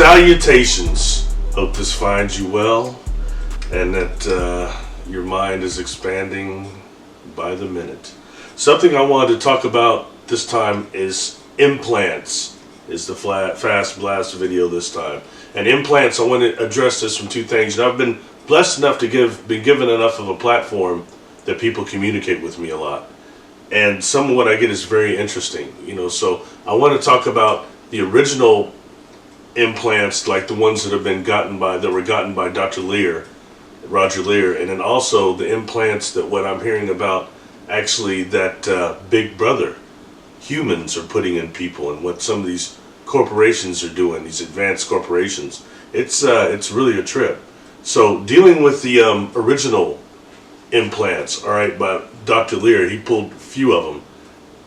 Salutations. Hope this finds you well and that your mind is expanding by the minute. Something I wanted to talk about this time is implants. Is the fast blast video this time. And implants, I want to address this from two things. And I've been blessed enough to be given enough of a platform that people communicate with me a lot. And some of what I get is very interesting, so I want to talk about the original implants, like the ones that were gotten by Dr. Lear, Roger Lear, and then also the implants that what I'm hearing about actually that Big Brother humans are putting in people, and what some of these corporations are doing, these advanced corporations. It's really a trip. So dealing with the original implants, all right, by Dr. Lear, he pulled a few of them,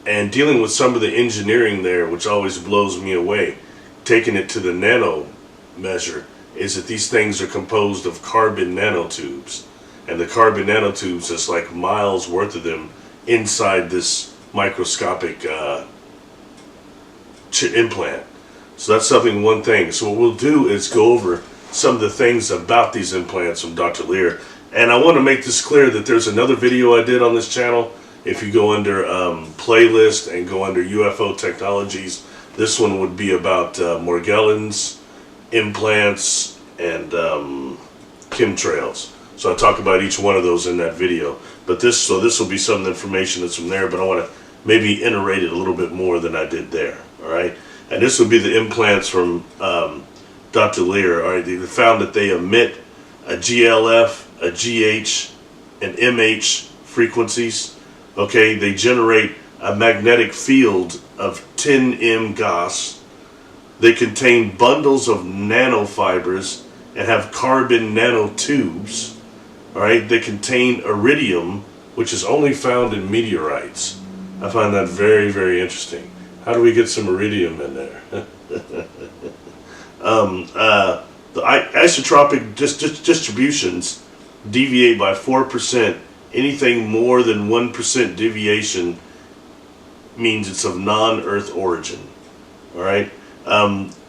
and dealing with some of the engineering there, which always blows me away, taking it to the nano measure, is that these things are composed of carbon nanotubes, and the carbon nanotubes, there's like miles worth of them inside this microscopic implant. So that's one thing. So what we'll do is go over some of the things about these implants from Dr. Lear. And I want to make this clear that there's another video I did on this channel. If you go under playlist and go under UFO technologies, this one would be about Morgellons, implants, and chemtrails. So I talk about each one of those in that video. But this will be some information that's from there, but I want to maybe iterate it a little bit more than I did there. All right, and this would be the implants from Dr. Lear. All right, they found that they emit a GLF, a GH, and MH frequencies. Okay, they generate a magnetic field of 10 Gauss. They contain bundles of nanofibers and have carbon nanotubes. All right, they contain iridium, which is only found in meteorites. I find that very, very interesting. How do we get some iridium in there? The isotropic distributions deviate by 4%. Anything more than 1% deviation means it's of non-Earth origin. All right.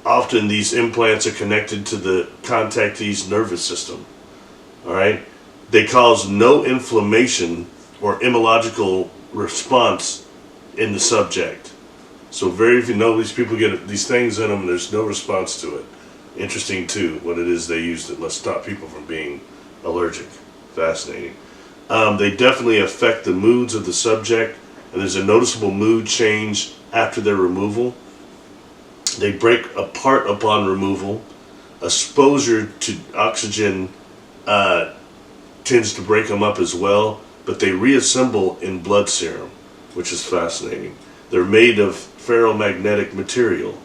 Often these implants are connected to the contactee's nervous system. All right. They cause no inflammation or immunological response in the subject. So very few these people get these things in them and there's no response to it. Interesting too, what it is they use that must stop people from being allergic. Fascinating. They definitely affect the moods of the subject, and there's a noticeable mood change after their removal. They break apart upon removal. Exposure to oxygen tends to break them up as well, but they reassemble in blood serum, which is fascinating. They're made of ferromagnetic material.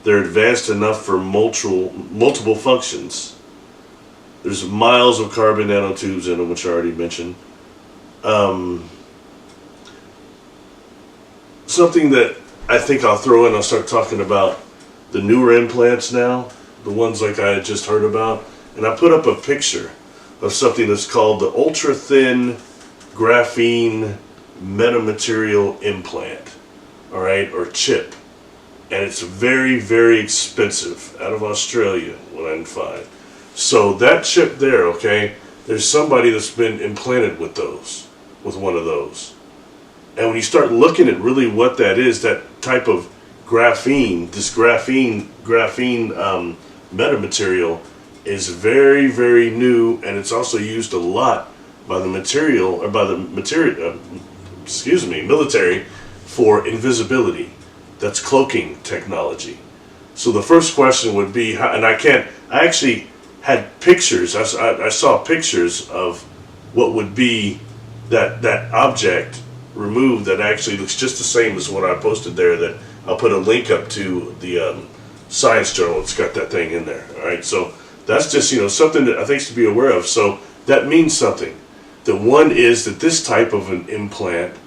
They're advanced enough for multiple functions. There's miles of carbon nanotubes in them, which I already mentioned. Something that I think I'll throw in, I'll start talking about the newer implants now, the ones like I had just heard about. And I put up a picture of something that's called the ultra-thin graphene metamaterial implant, all right, or chip. And it's very, very expensive, out of Australia, what I can find. So that chip there, okay, there's somebody that's been implanted with one of those. And when you start looking at really what that is, that type of graphene, this graphene metamaterial is very, very new, and it's also used a lot by the military for invisibility. That's cloaking technology. So the first question would be, I actually had pictures, I saw pictures of what would be that object removed that actually looks just the same as what I posted there, that I'll put a link up to the Science Journal. It's got that thing in there. All right, so that's just something that I think is to be aware of. So that means something. The one is that this type of an implant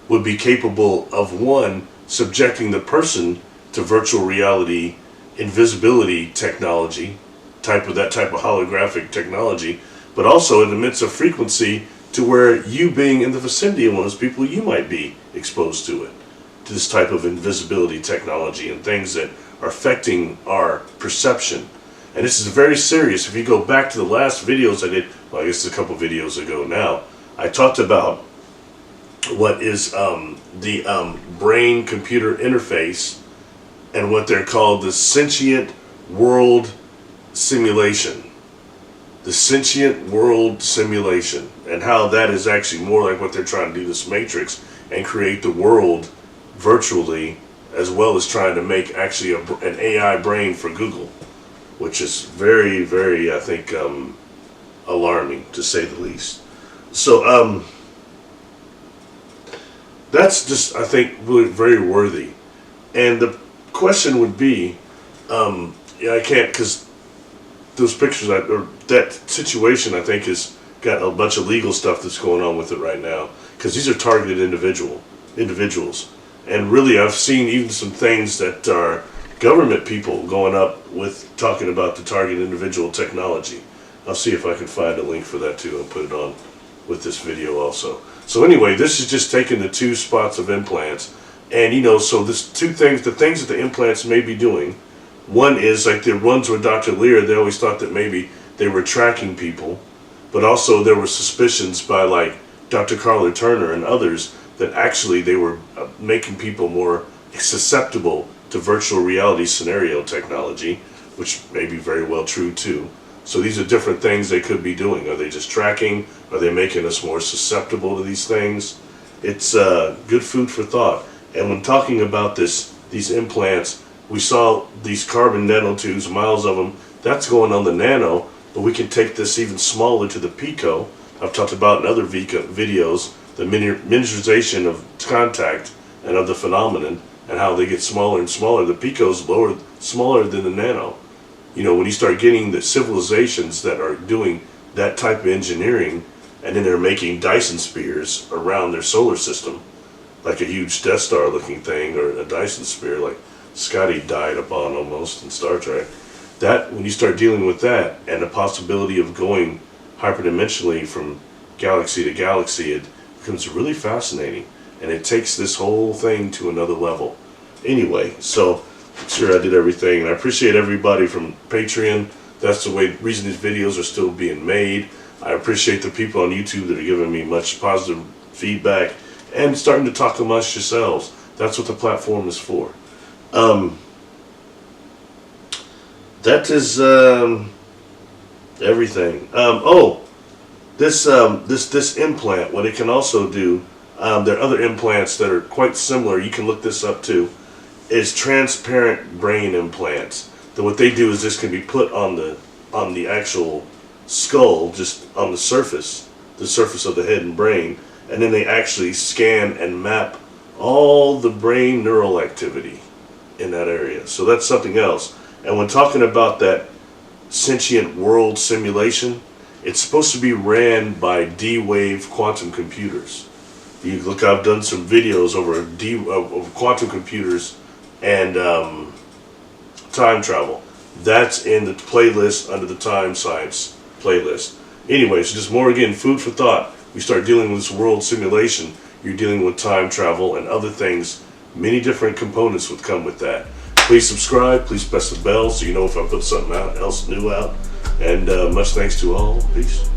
would be capable of, one, subjecting the person to virtual reality, invisibility technology, that type of holographic technology, but also it emits a frequency to where you being in the vicinity of one of those people, you might be exposed to it, to this type of invisibility technology and things that are affecting our perception. And this is very serious. If you go back to the last videos I did, well, I guess it's a couple videos ago now, I talked about what is the brain-computer interface and what they're called the sentient world simulation. The sentient world simulation, and how that is actually more like what they're trying to do, this matrix, and create the world virtually, as well as trying to make actually an AI brain for Google, which is very, very, I think, alarming, to say the least. So that's just, I think, really very worthy. And the question would be, yeah, I can't, because those pictures, or that situation, I think, has got a bunch of legal stuff that's going on with it right now, because these are targeted individuals. And really, I've seen even some things that are government people going up with talking about the target individual technology. I'll see if I can find a link for that too and put it on with this video also. So anyway, this is just taking the 2 spots of implants, and so this 2 things, the things that the implants may be doing. One is like the ones with Dr. Lear, they always thought that maybe they were tracking people, but also there were suspicions by like Dr. Carla Turner and others that actually they were making people more susceptible to virtual reality scenario technology, which may be very well true too. So these are different things they could be doing. Are they just tracking? Are they making us more susceptible to these things? It's good food for thought. And when talking about these implants, we saw these carbon nanotubes, miles of them. That's going on the nano, but we can take this even smaller to the pico. I've talked about in other videos the miniaturization of contact and of the phenomenon, and how they get smaller and smaller. The pico's smaller than the nano. When you start getting the civilizations that are doing that type of engineering, and then they're making Dyson spheres around their solar system, like a huge Death Star looking thing, or a Dyson sphere like Scotty died upon almost in Star Trek. That, when you start dealing with that, and the possibility of going hyperdimensionally from galaxy to galaxy, it becomes really fascinating. And it takes this whole thing to another level. Anyway, so I'm sure I did everything, and I appreciate everybody from Patreon. That's the reason these videos are still being made. I appreciate the people on YouTube that are giving me much positive feedback and starting to talk amongst yourselves. That's what the platform is for. That is everything. This implant, what it can also do, there are other implants that are quite similar, you can look this up too, is transparent brain implants. Then what they do is this can be put on the actual skull, just on the surface of the head and brain, and then they actually scan and map all the brain neural activity in that area. So that's something else. And when talking about that sentient world simulation, it's supposed to be ran by D-Wave quantum computers. You look, I've done some videos over quantum computers and time travel. That's in the playlist under the Time Science playlist. Anyway, so just more, again, food for thought. We start dealing with this world simulation, you're dealing with time travel and other things. Many different components would come with that. Please subscribe, please press the bell so you know if I put something else new out. And much thanks to all. Peace.